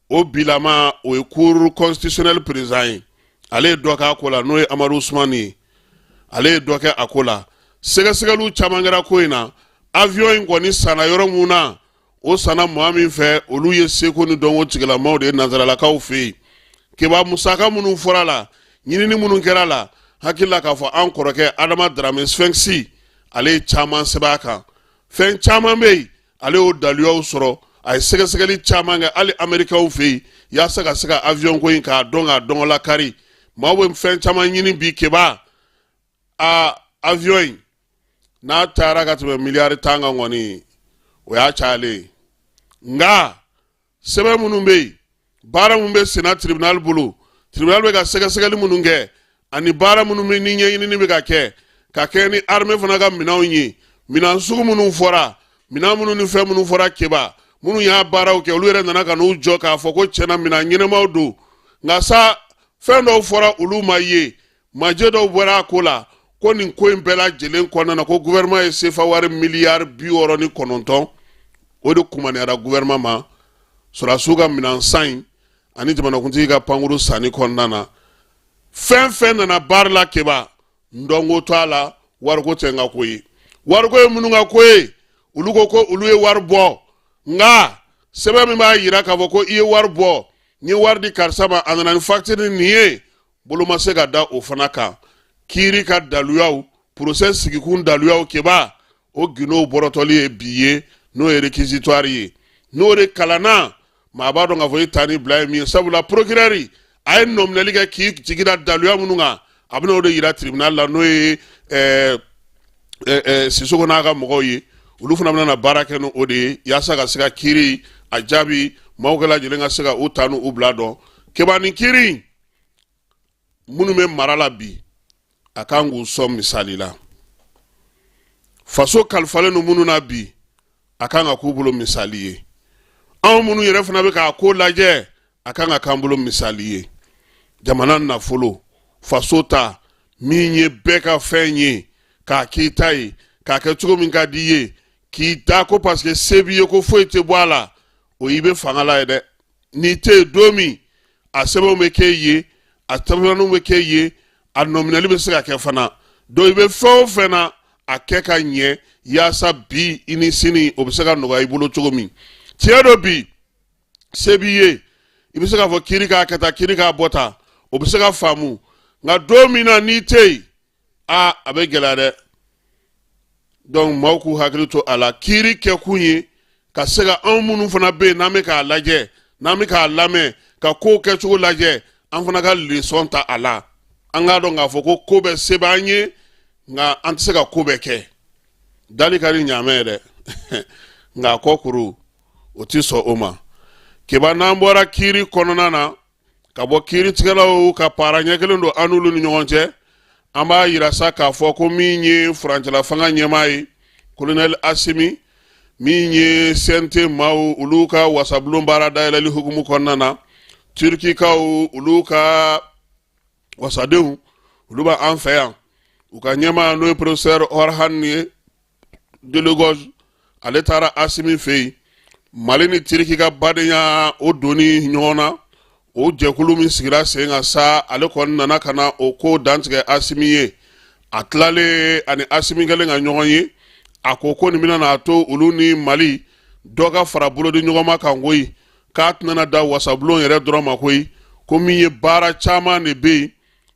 o bilama o ye cour constitutionnel président ye ale ye dɔ kɛ a ko la n'o ye Amadu Usumani ye ale ye dɔ kɛ a ko la sɛgɛsɛgɛliw caman kɛra ko in na avion in kɔni sanna yɔrɔ mun na o sanna maa min fɛ olu ye seko ni dɔnko tigilamaw de ye nanzaralakaw fɛ yen kiba musaka minnu fɔra la ɲinini minnu kɛra la hakilila k'a fɔ an kɔrɔkɛ Adama Darame Sphinx ale ye caman sɛbɛn a kan fɛn caman bɛ yen ale y'o daluyaw sɔrɔ a ye sɛgɛsɛgɛli caman kɛ hali Amɛrikɛnw fɛ yen yaasa ka se ka avion ko in k'a dɔn la kari maaw bɛ fɛn caman ɲini bi kiba a avion in n'a taara ka tɛmɛ miliyari 10 kan kɔni o y'a cayalen nga sɛbɛn minnu bɛ yen baara minnu bɛ Sénat tribunal bolo tribunal bɛ ka sɛgɛsɛgɛli minnu kɛ ani baara minnu bɛ ni ɲɛɲinini bɛ ka kɛ ni armée fana ka minɛnw ye minɛn sugu minnu fɔra minɛn minnu ni fɛn minnu fɔra kiba minnu y'a baaraw kɛ olu yɛrɛ nana ka n'u jɔ k'a fɔ ko tiɲɛna minɛn ɲɛnamaw don nka sa fɛn dɔw fɔra olu ma ye majɛ dɔw bɔra a ko la ko nin ko in bɛɛ lajɛlen kɔnɔna na ko gouvernement ye CFA wari miliyari 69 o de kumaniyara gouvernement ma sɔrɔdasiw ka minɛn san in ani jamanakuntigi ka pankuru sanni kɔnɔna na fɛn nana baara la kiba ndɔnko to a la wariko tɛ n ka ko ye wariko ye minnu ka ko ye olu ko ko olu ye wari bɔ nga sɛbɛn min b'a yira k'a fɔ ko i ye wari bɔ n ye wari di karisa ma a nana ni facture nin ye bolo ma se ka da o fana kan kiiri ka daluyaw procès sigikun daluyaw kiba o gindo bɔrɔtɔli ye bi ye n'o ye réquisitoire ye n'o de kalanna maa b'a dɔn k'a fɔ i tani bila ye min ye sabula procureur a ye nominali kɛ k'i jigi da daluya minnu kan a bɛna o de yira tribunal la n'o ye Sisoko n'a ka mɔgɔw ye olu fana bɛna baara kɛ n'o de ye yaasa ka se ka kiiri a jaabi maaw bɛɛ lajɛlen ka se ka u ta n'u bila dɔn kiba nin kiiri minnu bɛ mara la bi a kan k'u sɔn misali la faso kalifalen don minnu na bi a kan ka k'u bolo misali ye anw minnu yɛrɛ fana bɛ k'a ko lajɛ a kan ka k'an bolo misali ye jamana nafolo faso ta min ye bɛɛ ka fɛn ye k'a k'i ta ye k'a kɛ cogo min ka di ye k'i ta ko parce que se b'i ye ko foyi tɛ bɔ a la o y'i bɛ fanga la ye dɛ n'i tɛ yen don min a sɛbɛnw bɛ kɛ ye a sɛbɛnw bɛ kɛ ye a nominali bɛ se ka kɛ fana donc i bɛ fɛn o fɛn na a kɛ ka ɲɛ yaasa bi i ni sini o bɛ se ka nɔgɔya i bolo cogo min tiɲɛ dɔ bi se b'i ye i bɛ se k'a fɔ kiiri k'a kɛ tan kiiri k'a bɔ tan o bɛ se ka faamu nka don min na n'i tɛ yen a bɛ gɛlɛya dɛ donc maaw k'u hakili to a la kiiri kɛkun ye ka se ka anw minnu fana bɛ yen n'an bɛ k'a lajɛ n'an bɛ k'a lamɛn ka kow kɛcogo lajɛ an fana ka leçon ta a la an k'a dɔn k'a fɔ ko bɛɛ se b'an ye nka an tɛ se ka ko bɛɛ kɛ dali ka di ɲaamɛ ye dɛ nka a kɔ kuru o tɛ sɔn o ma kiba n'an bɔra kiiri kɔnɔna na ka bɔ kiiritigɛlaw ka paara ɲɛ kelen don an n'olu ni ɲɔgɔn cɛ an b'a yira sa k'a fɔ ko min ye furancɛla fanga ɲɛmaa ye colonel Asimi min ye CNT maaw olu ka wasabulon baara dayɛlɛli hukumu kɔnɔna na turkikaw olu ka wasadenw olu b'a an fɛ yan u ka ɲɛmaa n'o ye professeur Orhan ye de Lagos ale taara Asimi fɛ yen Mali ni Turki ka badenya o doni ɲɔgɔn na o jɛkulu min sigira sen kan sa ale kɔni nana ka na o ko dantigɛ Asimi ye a tilalen ani Asimi kɛlen ka ɲɔgɔn ye a ko nin bɛna n'a to olu ni Mali dɔ ka fara bolodi ɲɔgɔn ma kan koyi k'a tɛna da wasabulon yɛrɛ dɔrɔn ma koyi ko min ye baara caman de bɛ yen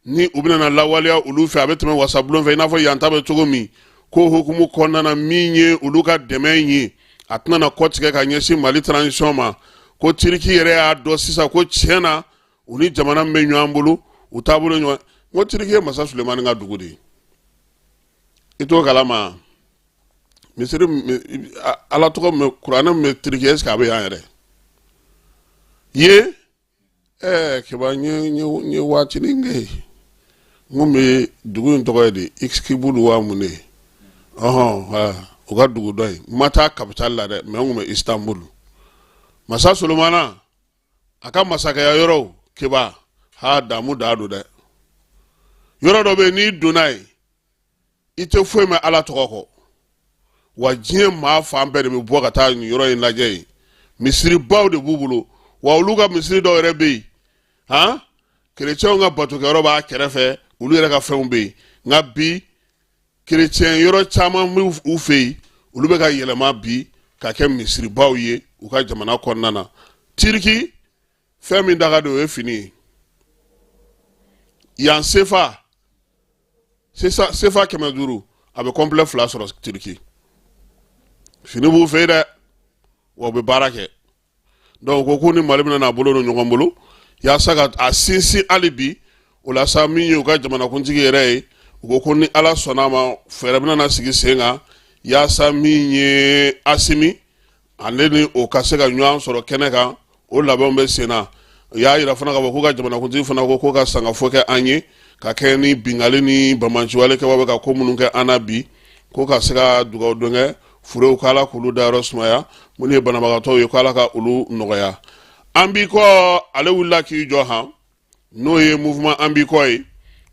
ni u bɛna lawaleya olu fɛ a bɛ tɛmɛ wasabulon fɛ i n'a fɔ yan ta bɛ cogo min ko hukumu kɔnɔna na min ye olu ka dɛmɛ ye a tɛna na kɔ tigɛ ka ɲɛsin Mali transition ma ko Turki yɛrɛ y'a dɔn sisan ko tiɲɛ na u ni jamana min bɛ ɲɔgɔn bolo u taabolo ɲɔgɔn ko Turki ye Masa Sulemani ka dugu de ye i t'o kalama misiri ala tɔgɔ mɛ kuranɛ mɛ tiriki est ce que a bɛ yan yɛrɛ ye kiba nye waati ni nge ngome dugu in tɔgɔ ye de X-Kibulu wa mun de o ka dugu dɔ ye mata capital la dɛ mɛ ngome Istanbul masa Solomana a ka masakɛya yɔrɔw kiba damu da do dɛ yɔrɔ dɔ bɛ n'i donna ye i tɛ foyi mɛn ala tɔgɔ kɔ wa diɲɛ maa fan bɛɛ de bɛ bɔ ka taa nin yɔrɔ in lajɛ yen misiribaw de b'u bolo wa olu ka misiri dɔw yɛrɛ bɛ yen kerecɛnw ka batokɛyɔrɔ b'a kɛrɛfɛ olu yɛrɛ ka fɛnw bɛ yen nka bi kerecɛn yɔrɔ caman b'u fɛ yen olu bɛ ka yɛlɛma bi ka kɛ misiribaw ye u ka jamana kɔnɔna na Tiriki fɛn min daga de o ye fini ye yan sefa 500 a bɛ complet 2 sɔrɔ Tiriki fini b'u fɛ yen dɛ wa u bɛ baara kɛ donc ko k'u ni Mali bɛna n'a bolo don ɲɔgɔn bolo yaasa ka a sinsin hali bi o la sa min ye u ka jamanakuntigi yɛrɛ ye u ko ni ala sɔnna ma fɛɛrɛ bɛna na sigi sen kan yaasa min ye Asimi ale ni o ka se ka ɲɔgɔn sɔrɔ kɛnɛ kan o labɛnw bɛ sen na u y'a yira fana ka fɔ k'u ka jamanakuntigi fana ko ka sangafo kɛ an ye ka kɛ ni bingali ni bamanciwale kɛbaa bɛ ka ko minnu kɛ an na bi ko ka se ka dugawu don kɛ furew k'ala k'olu dayɔrɔ sumaya minnu ye banabagatɔw ye k'ala ka olu nɔgɔya an b'i kɔ ale wulila k'i jɔ han n'o ye mouvement an b'i kɔ ye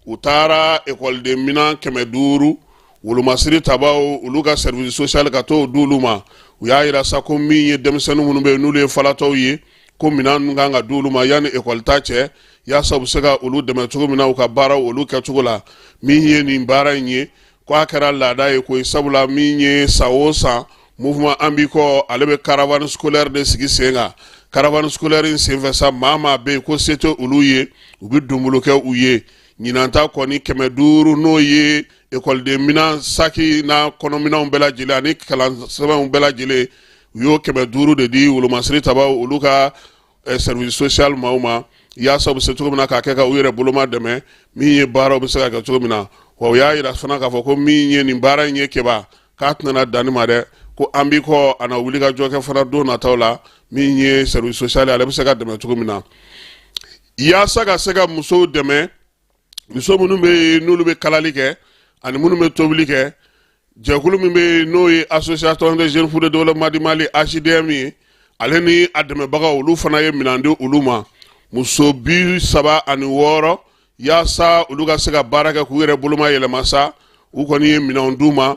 u taara ekɔliden minan 500 wolomasiri tabaw olu ka service social ka t'o di olu ma u y'a yira sa ko min ye denmisɛnnin minnu bɛ yen n'olu ye falatɔw ye ko minan ninnu kan ka di olu ma yanni ekɔli ta cɛ yaasa u bɛ se ka olu dɛmɛ cogo min na u ka baaraw olu kɛcogo la min ye nin baara in ye ko a kɛra laada ye koyi sabula min ye san o san mouvement an b'i kɔ ale bɛ caravane scolaire de sigi sen kan caravane scolaire in senfɛ sa maa bɛ yen ko se tɛ olu ye u bɛ donbolo kɛ u ye ɲinan ta kɔni 500 n'o ye ekɔliden minan saki n'a kɔnɔminɛnw bɛɛ lajɛlen ani kalan sɛbɛnw bɛɛ lajɛlen u y'o 500 de di wolomasiri tabaw olu ka service social maaw ma yaasa u bɛ se cogo min na k'a kɛ ka u yɛrɛ boloma dɛmɛ min ye baaraw bɛ se ka kɛ cogo min na wa u y'a yira fana k'a fɔ ko min ye nin baara in ye kɛba k'a tɛna danni ma dɛ ko an b'i kɔ a na wuli ka jɔ kɛ fana don nataw la min ye service social ale bɛ se ka dɛmɛ cogo min na yaasa ka se ka musow dɛmɛ muso minnu bɛ yen n'olu bɛ kalali kɛ ani minnu bɛ tobili kɛ jɛkulu min bɛ yen n'o ye association des jeunes pour le développement du Mali HDM ye ale ni a dɛmɛbagaw olu fana ye minɛn di olu ma muso 36 yaasa olu ka se ka baara kɛ k'u yɛrɛ boloma yɛlɛma sa u kɔni ye minɛnw d'u ma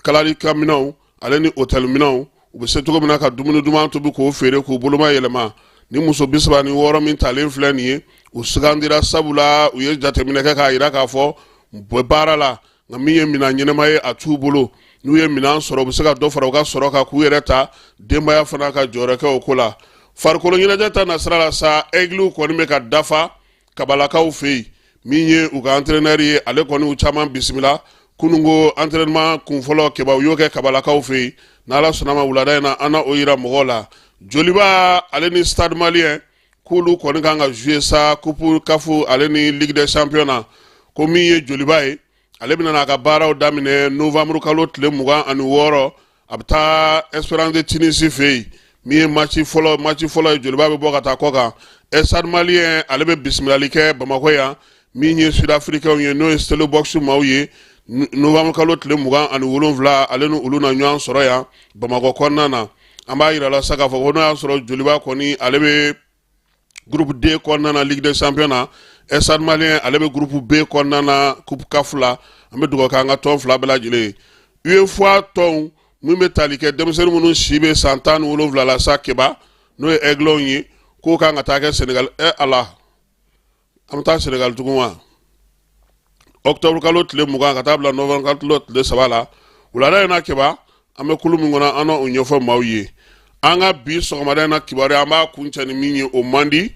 kalali ka minɛnw ale ni hôtel minɛnw u bɛ se cogo min na ka dumuni duman tobi k'o feere k'u boloma yɛlɛma ni muso 36 min talen filɛ nin ye u sugandira sabula u ye jateminɛ kɛ k'a yira k'a fɔ u bɛ baara la nka min ye minɛn ɲɛnama ye a t'u bolo n'u ye minɛn sɔrɔ u bɛ se ka dɔ fara u ka sɔrɔ kan k'u yɛrɛ ta denbaya fana ka jɔyɔrɔ kɛ o ko la farikolo ɲɛnajɛ ta nasira la sa aigliw kɔni bɛ ka dafa kabalakaw fɛ yen min ye u ka entraîneur ye ale kɔni u caman bisimila kunungo entraînement kunfɔlɔ kɛba u y'o kɛ kabalakaw fɛ yen n'ala sɔnna ma wulada in na an na o yira mɔgɔw la joliba ale ni stade malien k'olu kɔni kan ka jouer sa coupe kafu ale ni ligue des champions na ko min ye joliba ye ale bɛna n'a ka baaraw daminɛ novembre kalo tile 26 a bɛ taa Espérance de Tunisie fɛ yen min ye match fɔlɔ ye joliba bɛ bɔ ka taa kɔ kan stade malien ale bɛ bisimilali kɛ Bamako yan min ye sud africain ye n'o ye Stellenbosch maaw ye novembre kalo tile 27 ale ni olu na ɲɔgɔn sɔrɔ yan Bamako kɔnɔna na an b'a yira la sa k'a fɔ ko n'o y'a sɔrɔ joliba kɔni ale bɛ groupe D kɔnɔna na ligue des champions na stade malien ale bɛ groupe B kɔnɔna na coupe CAF la an bɛ dugawu kɛ an ka tɔn fila bɛɛ lajɛlen UEFA tɔnw min bɛ tali kɛ denmisɛnnin minnu si bɛ san 17 la sa kɛba n'o ye aiglons ye k'o kan ka taa kɛ Sénégal ala an bɛ taa Sénégal tugun wa octobre kalo tile 20 ka taa bila novembre kalo tile 3 la wulada in na kɛba an bɛ kulu min kɔnɔ an n'o ɲɛfɔ maaw ye an ka bi sɔgɔmada in na kibaruya an b'a kuncɛ ni min ye o man di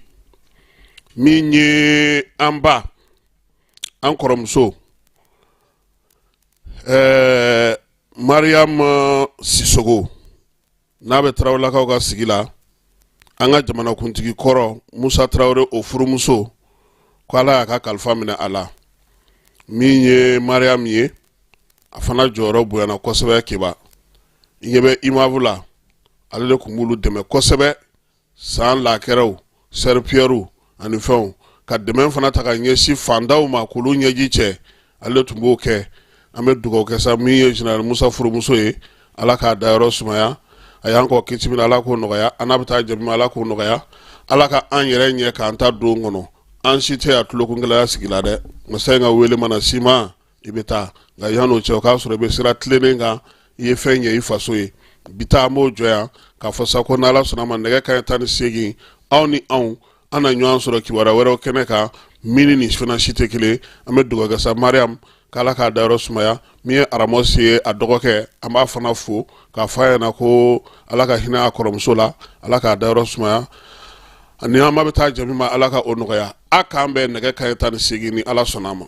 min ye an ba an kɔrɔmuso Mariam Sisogo n'a bɛ Tarawelelakaw ka sigi la an ka jamanakuntigi kɔrɔ Musa Tarawele o furumuso ko Ala y'a ka kalifa minɛ a la min ye Mariam ye a fana jɔyɔrɔ bonyana kosɛbɛ kɛba yebe imavula ale de kumulu deme kosebe san la keraw serpieru ani fɛnw ka dɛmɛ fana ta ka ɲɛsi fandaw ma k'olu ɲɛji cɛ ale tun b'o kɛ an bɛ dugawu kɛ sa min ye Général Musa furumuso ye ala k'a dayɔrɔ sumaya a y'an kɔ kisi min ala k'o nɔgɔya an n'a bɛ taa jabi ala k'o nɔgɔya ala ka an yɛrɛ ɲɛ k'an ta don kɔnɔ an si tɛ a tulokungɛlɛya sigi la dɛ masa in ka wele mana si ma i bɛ taa nka yan'o cɛ o k'a sɔrɔ i bɛ sira tilennen kan i ye fɛn ɲɛ i faso ye bi taa an b'o jɔ yan k'a fɔ sa ko n'ala sɔnna ma nɛgɛ kanɲɛ 18 aw ni anw an na ɲɔgɔn sɔrɔ kibaruya wɛrɛw kɛnɛ kan min ni fana si tɛ kelen an bɛ dugawu kɛ sa Mariam k'ala k'a dayɔrɔ sumaya min ye Aramosi ye a dɔgɔkɛ an b'a fana fo k'a fɔ a ɲɛna ko ala ka hinɛ a kɔrɔmuso la ala k'a dayɔrɔ sumaya ani an bɛ taa jaabi ma ala ka o nɔgɔya a k'an bɛɛ nɛgɛ kanɲɛ 18 ni ala sɔnna ma.